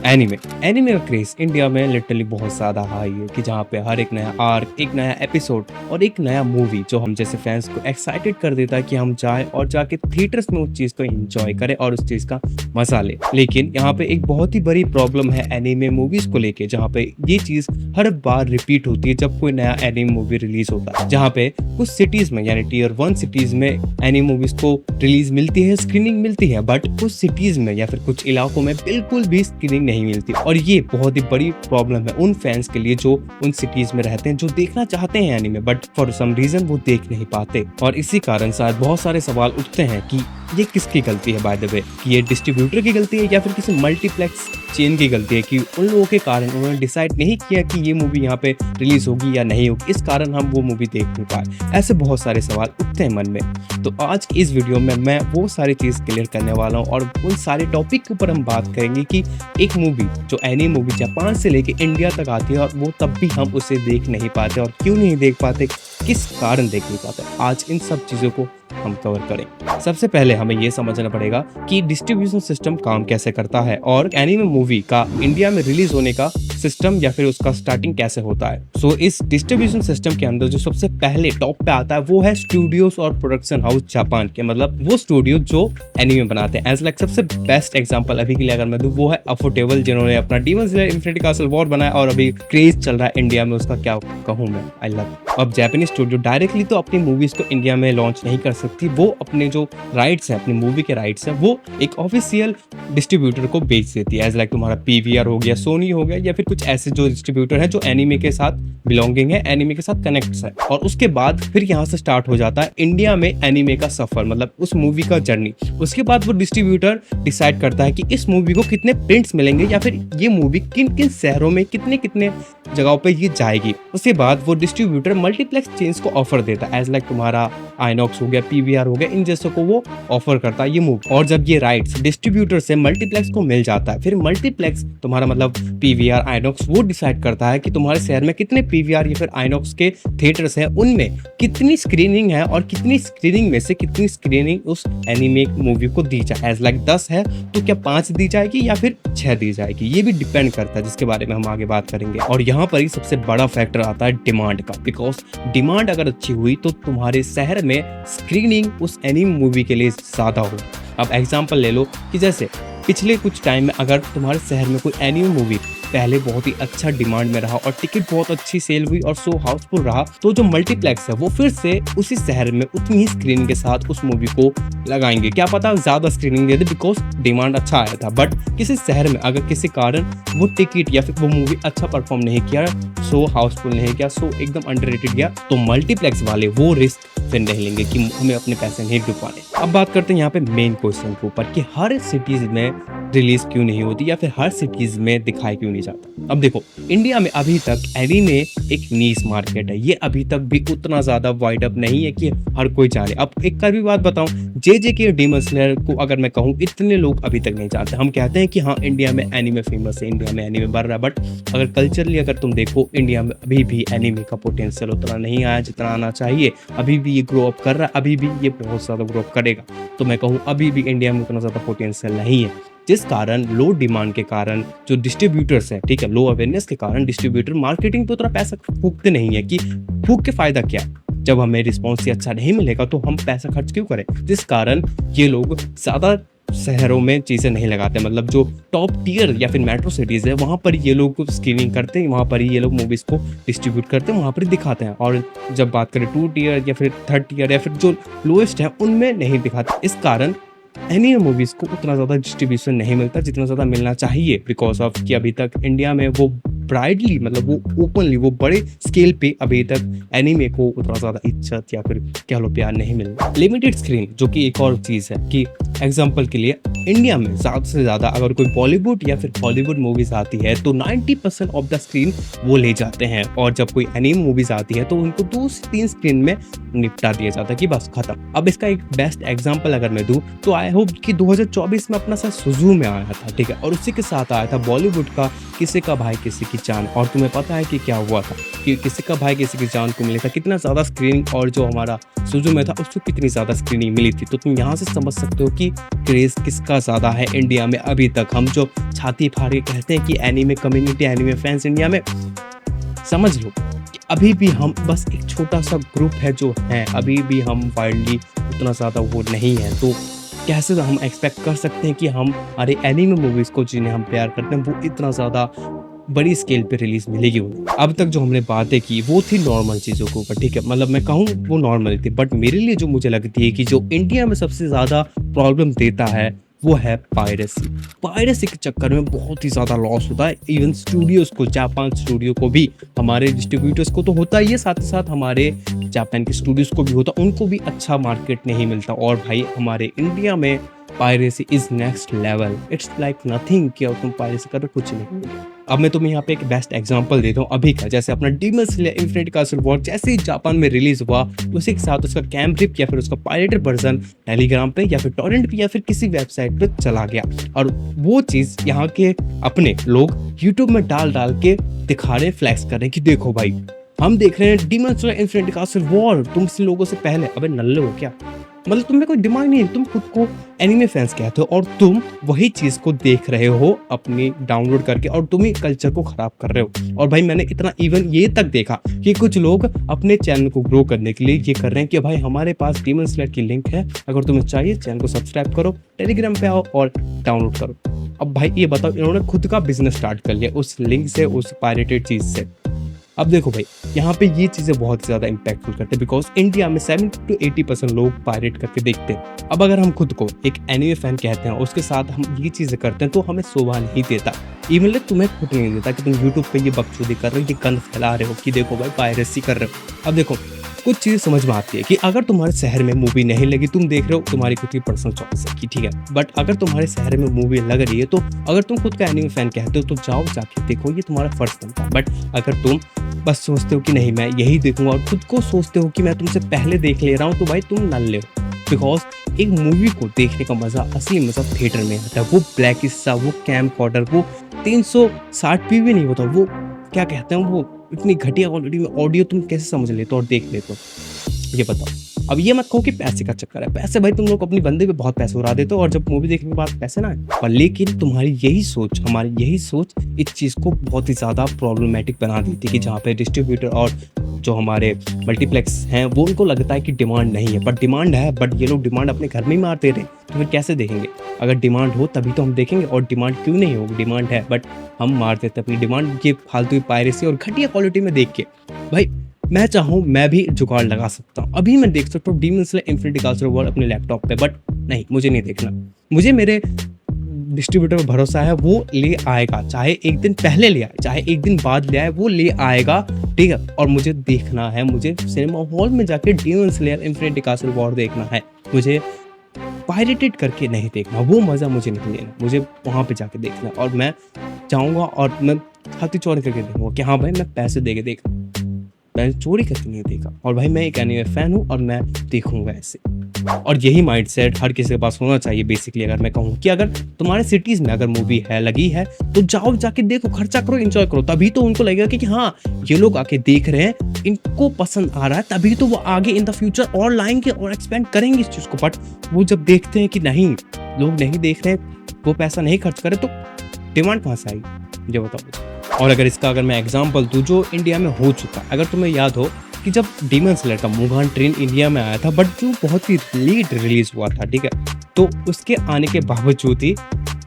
Anime anime का craze India में literally बहुत ज्यादा हाई है कि जहाँ पे हर एक नया आर्क, एक नया एपिसोड और एक नया मूवी जो हम जैसे फैंस को एक्साइटेड कर देता है कि हम जाएं और जाके थिएटर्स में उस चीज को एंजॉय करें और उस चीज का मजा लें। लेकिन यहाँ पे एक बहुत ही बड़ी प्रॉब्लम है एनीमे मूवीज को लेके, जहाँ पे ये चीज हर बार रिपीट होती है जब कोई नया एनीमे मूवी रिलीज होता है। जहाँ पे कुछ सिटीज में यानी टियर 1 सिटीज में एनीमे मूवीज को रिलीज मिलती है, स्क्रीनिंग मिलती है, बट कुछ सिटीज में या फिर कुछ इलाकों में बिल्कुल भी स्क्रीनिंग नहीं मिलती। और ये बहुत ही बड़ी प्रॉब्लम है उन फैंस के लिए जो उन सिटीज में रहते हैं, जो देखना चाहते हैं anime but for some reason वो देख नहीं पाते। और इसी कारण शायद बहुत सारे सवाल उठते हैं कि ये किसकी गलती है बाय द वे, कि ये डिस्ट्रीब्यूटर की गलती है या फिर किसी मल्टीप्लेक्स चेन की गलती है कि उन लोगों के कारण उन्होंने डिसाइड नहीं किया कि ये मूवी यहाँ पे रिलीज होगी या नहीं होगी, इस कारण हम वो मूवी देख नहीं पाए। ऐसे बहुत सारे सवाल उठते हैं मन में। तो आज की इस वीडियो में मैं वो सारी चीज़ क्लियर करने वाला हूँ और उन सारे टॉपिक के ऊपर हम बात करेंगे कि एक मूवी जो एनी मूवी जापान से लेके इंडिया तक आती है और वो तब भी हम उसे देख नहीं पाते, और क्यों नहीं देख पाते, किस कारण देख नहीं पाते, आज इन सब चीज़ों को हम कवर करें। सबसे पहले हमें यह समझना पड़ेगा कि डिस्ट्रीब्यूशन सिस्टम काम कैसे करता है और एनीमे मूवी का इंडिया में रिलीज होने का सिस्टम या फिर उसका स्टार्टिंग कैसे होता है। सो इस डिस्ट्रीब्यूशन सिस्टम के अंदर जो सबसे पहले टॉप पे आता है वो है स्टूडियोज और प्रोडक्शन हाउस जापान के, मतलब वो स्टूडियो जो एनीमे बनाते हैं। एज लाइक सबसे बेस्ट एग्जांपल अभी के लिए अगर मैं दूं वो है अफोर्डेबल, जिन्होंने अपना demon slayer infinity castle war बनाया और अभी क्रेज चल रहा है इंडिया में, उसका क्या कहूँ मैं, आई लव। अब जापानीज स्टूडियो डायरेक्टली तो अपनी मूवीज को इंडिया में लॉन्च नहीं कर सकती, वो अपने जो राइट्स हैं, अपनी मूवी के राइट्स हैं, वो एक ऑफिशियल डिस्ट्रीब्यूटर को बेच देती है। एज लाइक तुम्हारा पीवीआर हो गया, सोनी हो गया, या फिर कुछ ऐसे जो डिस्ट्रीब्यूटर है जो एनीमे के साथ बिलोंगिंग है, एनीमे के साथ कनेक्ट्स है। और उसके बाद फिर यहाँ से स्टार्ट हो जाता है इंडिया में एनीमे का सफर, मतलब उस मूवी का जर्नी। उसके बाद वो डिस्ट्रीब्यूटर डिसाइड करता है कि इस मूवी को कितने प्रिंट्स मिलेंगे या फिर ये मूवी किन किन शहरों में कितने कितने जगहों पे ये जाएगी। उसके बाद वो डिस्ट्रीब्यूटर मल्टीप्लेक्स चेन्स को ऑफर देता है। एज लाइक तुम्हारा आइनॉक्स हो गया, पीवीआर हो गया, इन जैसों को वो ऑफर करता है ये मूवी। और जब ये राइट्स डिस्ट्रीब्यूटर से मल्टीप्लेक्स को मिल जाता है, फिर मल्टीप्लेक्स तुम्हारा मतलब पीवीआर, आइनॉक्स, वो डिसाइड करता है कि तुम्हारे शहर में कितने पीवीआर या फिर आइनॉक्स के थिएटर्स हैं, उनमें कितनी स्क्रीनिंग है और कितनी स्क्रीनिंग में से कितनी स्क्रीनिंग उस एनीमे मूवी को दी जाए। एज लाइक 10 है तो क्या 5 दी जाएगी या फिर 6 दी जाएगी, ये भी डिपेंड करता है, जिसके बारे में हम आगे बात करेंगे। और यहाँ पर ही सबसे बड़ा फैक्टर आता है डिमांड का, बिकॉज डिमांड अगर अच्छी हुई तो तुम्हारे शहर में स्क्रीनिंग उस एनीमे मूवी के लिए ज्यादा हो। अब एग्जांपल ले लो कि जैसे पिछले कुछ टाइम में अगर तुम्हारे शहर में कोई एनीमे मूवी पहले बहुत ही अच्छा डिमांड में रहा और टिकट बहुत अच्छी सेल हुई और शो हाउसफुल रहा, तो जो मल्टीप्लेक्स है वो फिर से उसी शहर में उतनी ही स्क्रीनिंग के साथ उस मूवी को लगाएंगे। क्या पता ज्यादा screening they they because demand अच्छा आया था। बट किसी शहर में अगर किसी कारण वो टिकट या फिर वो मूवी अच्छा परफॉर्म नहीं किया, शो हाउसफुल नहीं किया, शो एकदम अंडररेटेड गया, तो मल्टीप्लेक्स वाले वो रिस्क फिर नहीं लेंगे कि हमें अपने पैसे नहीं डुबाने। अब बात करते हैं यहाँ पे मेन क्वेश्चन के ऊपर कि हर सिटीज में रिलीज क्यों नहीं होती या फिर हर सिटीज में दिखाई क्यों नहीं जाता। अब देखो, इंडिया में अभी तक एनीमे एक नीश मार्केट है, ये अभी तक भी उतना ज्यादा वाइड अप नहीं है कि हर कोई जाने। अब एक का भी बात बताऊं, जे के डीमन स्लेयर को अगर मैं कहूं, इतने लोग अभी तक नहीं जानते। हम कहते हैं कि हाँ इंडिया में एनीमे फेमस है, इंडिया में एनीमे बढ़ रहा है, बट अगर कल्चरली अगर तुम देखो इंडिया में अभी भी एनीमे का पोटेंशियल उतना नहीं आया जितना आना चाहिए। अभी भी ये ग्रो अप कर रहा है, अभी भी ये बहुत ज्यादा ग्रो अप करेगा। तो मैं कहूँ अभी भी इंडिया में उतना ज्यादा पोटेंशियल नहीं है, जिस कारण लो डिमांड के कारण जो डिस्ट्रीब्यूटर्स हैं, ठीक है, लो अवेयरनेस के कारण डिस्ट्रीब्यूटर मार्केटिंग पे उतना पैसा फूकते नहीं है कि फूक के फायदा क्या है, जब हमें रिस्पॉन्स ही अच्छा नहीं मिलेगा तो हम पैसा खर्च क्यों करें। जिस कारण ये लोग ज़्यादा शहरों में चीज़ें नहीं लगाते, मतलब जो टॉप टियर या फिर मेट्रो सिटीज़ है वहाँ पर ये लोग स्क्रीनिंग करते हैं, वहाँ पर ये लोग मूवीज़ को डिस्ट्रीब्यूट करते हैं, वहाँ पर दिखाते हैं। और जब बात करें 2 टियर या फिर 3rd टियर या फिर जो लोएस्ट है उनमें नहीं दिखाते। इस कारण एनीमे मूवीज को उतना ज़्यादा डिस्ट्रीब्यूशन नहीं मिलता जितना ज़्यादा मिलना चाहिए, बिकॉज ऑफ कि अभी तक इंडिया में वो ब्राइडली, मतलब वो ओपनली, वो बड़े स्केल पे अभी तक एनीमे को उतना ज़्यादा इज्जत या फिर कह लो प्यार नहीं मिलता। लिमिटेड स्क्रीन, जो कि एक और चीज़ है कि एग्जाम्पल के लिए इंडिया में ज़्यादा से ज़्यादा अगर कोई बॉलीवुड या फिर हॉलीवुड मूवीज आती है तो 90% ऑफ द स्क्रीन वो ले जाते हैं, और जब कोई एनीमे मूवीज आती है तो उनको 2 से 3 स्क्रीन में निपटा दिया जाता है कि बस खत्म। अब इसका एक बेस्ट एग्जाम्पल अगर मैं दूं तो आई होप कि 2024 में अपना सा सुजू में आया था, ठीक है, और उसी के साथ आया था बॉलीवुड का किसी का भाई किसी की जान। और तुम्हें पता है कि क्या हुआ था कि किसी का भाई किसी की जान को मिला था, कितना ज़्यादा स्क्रीनिंग, और जो हमारा सुजुमे था उसको कितनी ज़्यादा स्क्रीनिंग मिली थी। तो तुम यहाँ से समझ सकते हो कि क्रेज़ किसका ज़्यादा है इंडिया में अभी तक। हम जो छाती फाड़ के कहते हैं कि anime community, anime fans India में, समझ लो कि अभी भी हम बस एक छोटा-सा ग्रुप है जो है, अभी भी हम वाइडली उतना ज़्यादा वो नहीं है। तो कैसे हम एक्सपेक्ट कर सकते हैं कि हम अरे एनीमे मूवीज़ को जिन्हें हम प्यार करते हैं वो इतना ज़्यादा बड़ी स्केल पे रिलीज़ मिलेगी उन्हें। अब तक जो हमने बातें की वो थी नॉर्मल चीज़ों के ऊपर, ठीक है? मतलब मैं कहूँ वो नॉर्मल थी, बट मेरे लिए जो मुझे लगती है कि जो इंडिया में सबसे ज़्यादा प्रॉब्लम देता है वो है पायरेसी। पायरेसी के चक्कर में बहुत ही ज़्यादा लॉस होता है। इवन स्टूडियोज़ को, जापान स्टूडियो को भी, हमारे डिस्ट्रीब्यूटर्स को तो होता ही है, साथ ही साथ हमारे जापान के स्टूडियोज़ को भी होता, उनको भी अच्छा मार्केट नहीं मिलता। और भाई हमारे इंडिया में piracy is next level. It's like nothing कि तुम पायरेसी करो, कुछ नहीं। अब मैं तुम्हें यहाँ पे एक बेस्ट एग्जांपल देता हूँ अभी का, जैसे अपना demon slayer infinity castle war जैसे ही जापान में रिलीज हुआ, उसी के साथ उसका कैमरिप या फिर उसका पायरेटेड वर्जन टेलीग्राम पे या फिर टॉरेंट पे या फिर किसी वेबसाइट पे चला गया। और वो चीज़ यहाँ के अपने लोग यूट्यूब में डाल डाल के दिखा रहे, फ्लैक्स कर रहे हैं कि देखो भाई हम देख रहे हैं demon slayer infinity castle war तुमसे लोगों से पहले। अबे नल्ले हो क्या? मतलब तुम्हें कोई दिमाग नहीं है, तुम खुद को एनिमे फैंस कहते हो और तुम वही चीज़ को देख रहे हो अपनी डाउनलोड करके, और तुम ही कल्चर को ख़राब कर रहे हो। और भाई मैंने इतना इवन ये तक देखा कि कुछ लोग अपने चैनल को ग्रो करने के लिए ये कर रहे हैं कि भाई हमारे पास डीमन स्लेयर की लिंक है, अगर तुम्हें चाहिए चैनल को सब्सक्राइब करो, टेलीग्राम पे आओ और डाउनलोड करो। अब भाई ये बताओ, इन्होंने खुद का बिजनेस स्टार्ट कर लिया उस लिंक से, उस पायरेटेड चीज़ से। अब देखो भाई यहाँ पे ये चीज़ें बहुत ज़्यादा इम्पैक्टफुल करते हैं, बिकॉज इंडिया में 70 to 80% लोग पायरेट करके देखते हैं। अब अगर हम खुद को एक एनिमे फैन कहते हैं और उसके साथ हम ये चीज़ें करते हैं तो हमें शोभा नहीं देता, इवन तुम्हें खुद नहीं देता कि तुम यूट्यूब पे ये बकचोदी कर रहे हो, ये गंद फैला रहे हो कि देखो भाई पायरेसी कर रहे हो। अब देखो कुछ चीज़ समझ में आती है कि अगर तुम्हारे शहर में मूवी नहीं लगी, तुम देख रहे हो, तुम्हारी खुद की पर्सनल चॉइस है कि ठीक है, बट अगर तुम्हारे शहर में मूवी लग रही है तो अगर तुम खुद का एनिमे फैन कहते हो तो जाओ जाके देखो, ये तुम्हारा फर्ज बनता है। बट अगर तुम बस सोचते हो कि नहीं मैं यही देखूंगा और खुद को सोचते हो कि मैं तुमसे पहले देख ले रहा हूँ, तो भाई तुम नल्ले हो। बिकॉज एक मूवी को देखने का मज़ा, असली मज़ा थिएटर में आता है। वो ब्लैक हिस्सा, वो कैमकॉर्डर, वो 360p भी नहीं होता, वो क्या कहते हैं, वो इतनी घटिया क्वालिटी में ऑडियो तुम कैसे समझ लेते हो और देख लेते हो, ये बताओ। अब ये मत कहो कि पैसे का चक्कर है, पैसे भाई तुम लोग अपनी बंदे पे बहुत पैसे उड़ा देते हो और जब मूवी देखने के बाद पैसे ना आए। पर लेकिन तुम्हारी यही सोच, हमारी यही सोच इस चीज़ को बहुत ही ज़्यादा प्रॉब्लमेटिक बना दी थी कि जहाँ पे डिस्ट्रीब्यूटर और जो हमारे मल्टीप्लेक्स हैं वो उनको लगता है कि डिमांड नहीं है, बट डिमांड है। बट ये लोग डिमांड अपने घर में ही मारते रहे तो फिर कैसे देखेंगे? अगर डिमांड हो तभी तो हम देखेंगे, और डिमांड क्यों नहीं होगी? डिमांड है बट हम मार देते अपनी डिमांड के फालतू पायरेसी और घटिया क्वालिटी में देख के। भाई मैं चाहूँ मैं भी जुगाड़ लगा सकता हूँ, अभी मैं देख सकता हूँ demon slayer infinity castle war अपने लैपटॉप पे, बट नहीं, मुझे नहीं देखना। मुझे मेरे डिस्ट्रीब्यूटर पर भरोसा है, वो ले आएगा, चाहे एक दिन पहले ले आए, चाहे एक दिन बाद ले आए, वो ले आएगा, ठीक है। और मुझे देखना है, मुझे सिनेमा हॉल में जाके demon slayer infinity castle war देखना है, मुझे पायरेटेड करके नहीं देखना, वो मज़ा मुझे नहीं लेना, मुझे वहाँ पे जाके देखना। और मैं जाऊँगा और मैं छाती चौड़ी करके देखूँगा कि हाँ भाई मैं पैसे दे के देखा, मैंने चोरी करके नहीं देखा। और भाई मैं एक एनिमे फैन हूँ और मैं देखूंगा ऐसे। और यही माइंडसेट हर किसी के पास होना चाहिए बेसिकली। अगर मैं कहूँ कि अगर तुम्हारे सिटीज़ में अगर मूवी है, लगी है, तो जाओ जाके देखो, खर्चा करो, एंजॉय करो, तभी तो उनको लगेगा कि हाँ ये लोग आके देख रहे हैं, इनको पसंद आ रहा है, तभी तो वो आगे इन द फ्यूचर और लाएंगे और एक्सपेंड करेंगे इस चीज़ को। बट वो जब देखते हैं कि नहीं, लोग नहीं देख रहे, वो पैसा नहीं खर्च करे, तो डिमांड कहाँ से आएगी, ये बताओ। और अगर इसका अगर मैं एग्जांपल दूं जो इंडिया में हो चुका, अगर तुम्हें याद हो कि जब डीमन स्लेयर का मुगान ट्रेन इंडिया में आया था, बट जो बहुत ही लेट रिलीज हुआ था, ठीक है, तो उसके आने के बावजूद ही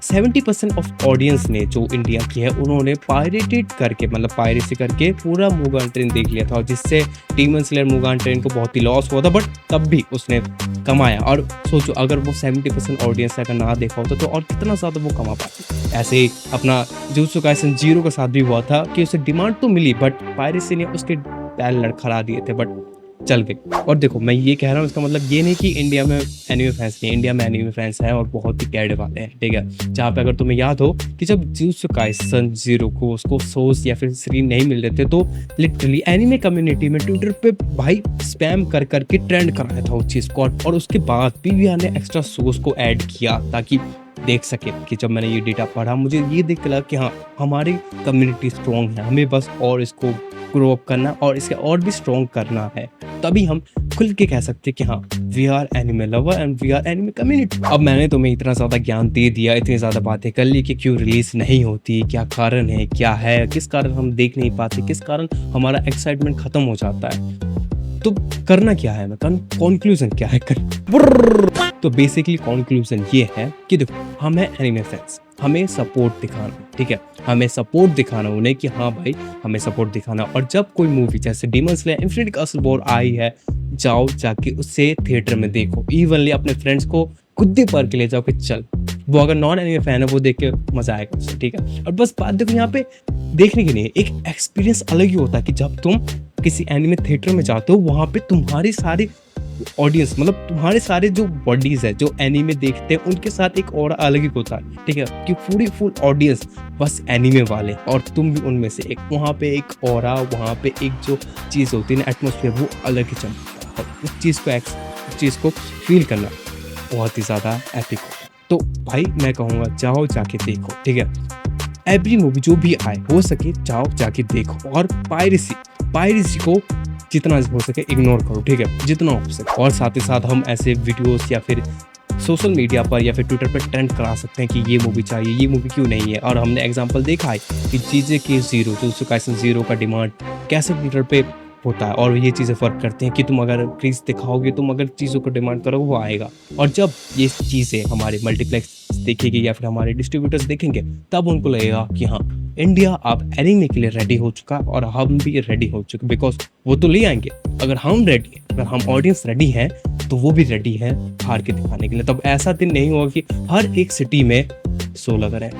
70% ऑफ ऑडियंस ने जो इंडिया की है उन्होंने पायरेटेड करके, मतलब पायरेसी करके पूरा मुगान ट्रेन देख लिया था, और जिससे डीमन स्लेयर मुगान ट्रेन को बहुत ही लॉस हुआ था, बट तब भी उसने कमाया। और सोचो अगर वो 70% ऑडियंस अगर ना देखा होता तो और कितना ज़्यादा वो कमा पाती। ऐसे ही अपना जुजुत्सु काइसेन 0 के साथ भी हुआ था कि उसे डिमांड तो मिली, बट पायरेसी ने उसके पैर लड़खड़ा दिए थे, बट चल गई। और देखो मैं ये कह रहा हूँ, इसका मतलब ये नहीं कि इंडिया में एनिमे फैंस नहीं, इंडिया में एनिमे फैंस हैं और बहुत ही कैड वाले हैं, ठीक है। जहाँ पे अगर तुम्हें याद हो कि जब जुजुत्सु काइसेन 0 को उसको सोर्स या फिर स्ट्रीम नहीं मिल रहे थे, तो लिटरली एनिमे कम्युनिटी में ट्विटर पे भाई स्पैम कर करके ट्रेंड कराया था उस चीज़ को, और उसके बाद पीवीआर ने एक्स्ट्रा सोर्स को ऐड किया ताकि देख सके कि जब मैंने ये डेटा पढ़ा मुझे ये देख के लगा कि हाँ, हमारी कम्युनिटी स्ट्रॉन्ग है, हमें बस और इसको ग्रो अप करना और इसे और भी स्ट्रॉन्ग करना है। तभी हम खुल के कह सकते हैं कि हाँ, we are anime lover and we are anime community. अब मैंने तुम्हें इतना ज़्यादा ज्ञान दे दिया, इतनी ज़्यादा बातें कर ली कि क्यों रिलीज नहीं होती, क्या कारण है, क्या है, किस कारण हम देख नहीं पाते, किस कारण हमारा एक्साइटमेंट खत्म हो जाता है। तो करना क्या है, कंक्लूजन क्या है तो बेसिकली कंक्लूजन ये है कि देखो, हम है एनिमे फैंस, हमें सपोर्ट दिखाना, ठीक है, हमें सपोर्ट दिखाना उन्हें कि हाँ भाई हमें सपोर्ट दिखाना। और जब कोई मूवी जैसे demon slayer infinity castle war आई है, जाओ जाके उससे थिएटर में देखो, इवनली अपने फ्रेंड्स को खुद ही पर के ले जाओ कि चल, वो अगर नॉन एनिमे फैन है वो देख के मजा आएगा उससे, ठीक है। और बस बात देखो यहाँ पे देखने की नहीं है, एक एक्सपीरियंस अलग ही होता है कि जब तुम किसी एनिमे थिएटर में जाते हो, वहाँ पे तुम्हारी सारी ऑडियंस, मतलब तुम्हारे सारे जो बॉडीज है जो एनीमे देखते हैं उनके साथ एक और अलग ही होता है, ठीक है, कि पूरी फुल ऑडियंस बस एनीमे वाले और तुम भी उनमें से एक। वहाँ पे एक ऑरा, वहाँ पे एक जो चीज़ होती है ना, एटमोसफियर, वो अलग ही चमकता है और उस चीज़ को फील करना बहुत ही ज़्यादा एपिक होता है। तो भाई मैं कहूँगा जाओ जाके देखो, ठीक है, एवरी मूवी जो भी आए हो सके जाओ जाके देखो। और पायरेसी को जितना हो सके इग्नोर करो, ठीक है, जितना हो सके। और साथ ही साथ हम ऐसे वीडियोस या फिर सोशल मीडिया पर या फिर ट्विटर पर ट्रेंड करा सकते हैं कि ये मूवी चाहिए, ये मूवी क्यों नहीं है। और हमने एग्जांपल देखा है कि JJK 0 जुजुत्सु काइसन 0 का डिमांड कैसे ट्विटर पे होता है और ये चीज़ें फ़र्क करते हैं कि तुम अगर क्रेज़ दिखाओगे, तुम अगर चीज़ों को डिमांड करोगे वो आएगा। और जब ये चीज़ें हमारे मल्टीप्लेक्स देखेगी या फिर हमारे डिस्ट्रीब्यूटर्स देखेंगे, तब उनको लगेगा कि हाँ, इंडिया अब एनिमे के लिए रेडी हो चुका और हम भी रेडी हो चुके, बिकॉज वो तो ले आएंगे। अगर हम रेडी हैं, अगर हम ऑडियंस रेडी हैं, तो वो भी रेडी है हार के दिखाने के लिए। तब ऐसा दिन नहीं होगा कि हर एक सिटी में शो लगा रहे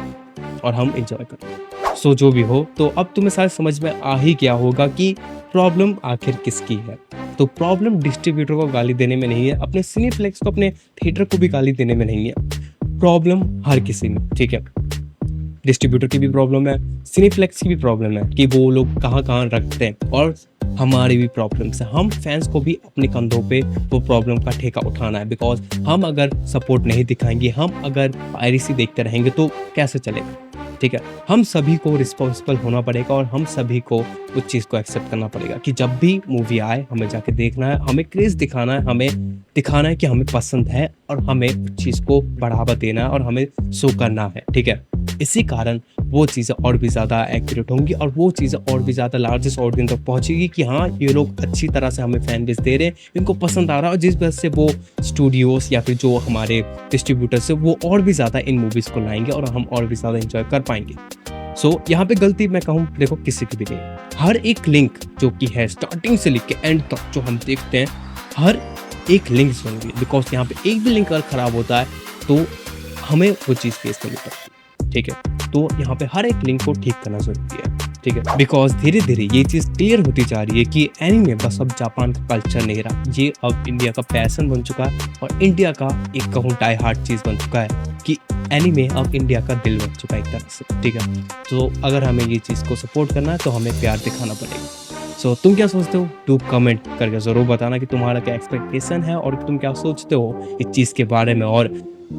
और हम इंजॉय करें। सो जो भी हो, तो अब तुम्हें शायद समझ में आ ही गया होगा कि प्रॉब्लम आखिर किसकी है। तो प्रॉब्लम डिस्ट्रीब्यूटर को गाली देने में नहीं है, अपने सिनेफ्लेक्स को, अपने थिएटर को भी गाली देने में नहीं है। प्रॉब्लम हर किसी में, ठीक है, डिस्ट्रीब्यूटर की भी प्रॉब्लम है, सिनेफ्लेक्स की भी प्रॉब्लम है कि वो लोग कहाँ कहाँ रखते हैं, और हमारी भी प्रॉब्लम्स है। हम फैंस को भी अपने कंधों पे वो प्रॉब्लम का ठेका उठाना है, बिकॉज हम अगर सपोर्ट नहीं दिखाएंगे, हम अगर पायरेसी देखते रहेंगे तो कैसे चलेगा, ठीक है। हम सभी को रिस्पॉन्सिबल होना पड़ेगा और हम सभी को उस चीज़ को एक्सेप्ट करना पड़ेगा कि जब भी मूवी आए हमें जाके देखना है, हमें क्रेज दिखाना है, हमें दिखाना है कि हमें पसंद है और हमें उस चीज़ को बढ़ावा देना है और हमें शो करना है, ठीक है। इसी कारण वो चीज़ें और भी ज़्यादा एक्यूरेट होंगी और वो चीज़ें और भी ज़्यादा लार्जेस्ट ऑडियंस तक पहुँचेगी कि हाँ, ये लोग अच्छी तरह से हमें फैन बेस दे रहे हैं, इनको पसंद आ रहा है। और जिस वजह से वो स्टूडियोज़ या फिर जो हमारे डिस्ट्रीब्यूटर्स है वो और भी ज़्यादा इन मूवीज़ को लाएंगे और हम और भी ज़्यादा इंजॉय कर पाएंगे। सो यहाँ पे गलती मैं कहूँ, देखो, किसी की भी नहीं। हर एक लिंक जो कि है स्टार्टिंग से लेके एंड तक जो हम देखते हैं, हर एक लिंक जरूरी है, बिकॉज यहाँ पे एक भी लिंक अगर ख़राब होता है तो हमें वो चीज़ फेस करनी पड़ती है, ठीक है। तो यहाँ पे हर एक लिंक को ठीक करना जरूरी है, ठीक है, बिकॉज धीरे धीरे ये चीज़ क्लियर होती जा रही है कि एनीमे बस अब जापान का कल्चर नहीं रहा, ये अब इंडिया का पैशन बन चुका है और इंडिया का एक कहूँ डाई हार्ट चीज़ बन चुका है कि एनीमे अब इंडिया का दिल बन चुका है एक तरह से, ठीक है। तो अगर हमें ये चीज़ को सपोर्ट करना है तो हमें प्यार दिखाना पड़ेगा। सो तुम क्या सोचते हो, टू कमेंट करके ज़रूर बताना कि तुम्हारा क्या एक्सपेक्टेशन है और तुम क्या सोचते हो इस चीज़ के बारे में, और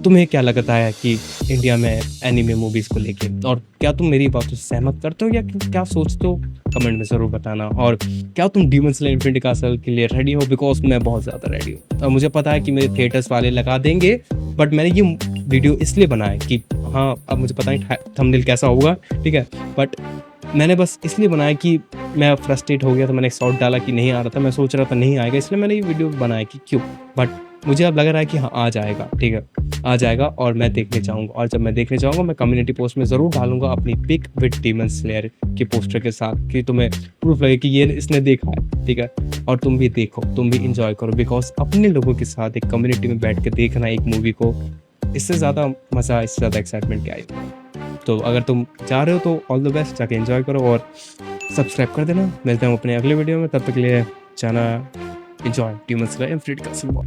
तुम्हें क्या लगता है कि इंडिया में एनीमे मूवीज़ को लेके, और क्या तुम मेरी बातों से सहमत करते हो या क्या सोचते हो, कमेंट में ज़रूर बताना। और क्या तुम डीमन स्लेयर इन्फिनिटी कासल के लिए रेडी हो, बिकॉज मैं बहुत ज़्यादा रेडी हूँ। और मुझे पता है कि मेरे थिएटर्स वाले लगा देंगे, बट मैंने ये वीडियो इसलिए बनाया कि हाँ, अब मुझे पता नहीं थंबनेल कैसा होगा, ठीक है, बट मैंने बस इसलिए बनाया कि मैं फ्रस्ट्रेट हो गया था, मैंने एक शॉट डाला कि नहीं आ रहा था, मैं सोच रहा था नहीं आएगा, इसलिए मैंने ये वीडियो बनाया कि क्यों, बट मुझे अब लग रहा है कि हाँ, आ जाएगा, ठीक है, आ जाएगा और मैं देखने जाऊँगा। और जब मैं देखने जाऊँगा मैं कम्युनिटी पोस्ट में ज़रूर डालूंगा अपनी पिक विद डीमन स्लेयर की पोस्टर के साथ कि तुम्हें प्रूफ लगे कि ये इसने देखा है, ठीक है। और तुम भी देखो, तुम भी इंजॉय करो, बिकॉज अपने लोगों के साथ एक कम्युनिटी में बैठ के देखना एक मूवी को, इससे ज़्यादा मज़ा, इससे ज़्यादा एक्साइटमेंट क्या आएगा। तो अगर तुम चाह रहे हो तो ऑल द बेस्ट, जाके एंजॉय करो और सब्सक्राइब कर देना। मिलते हैं अपने अगले वीडियो में, तब तक के लिए जाना, enjoy demon slayer infinity castle war.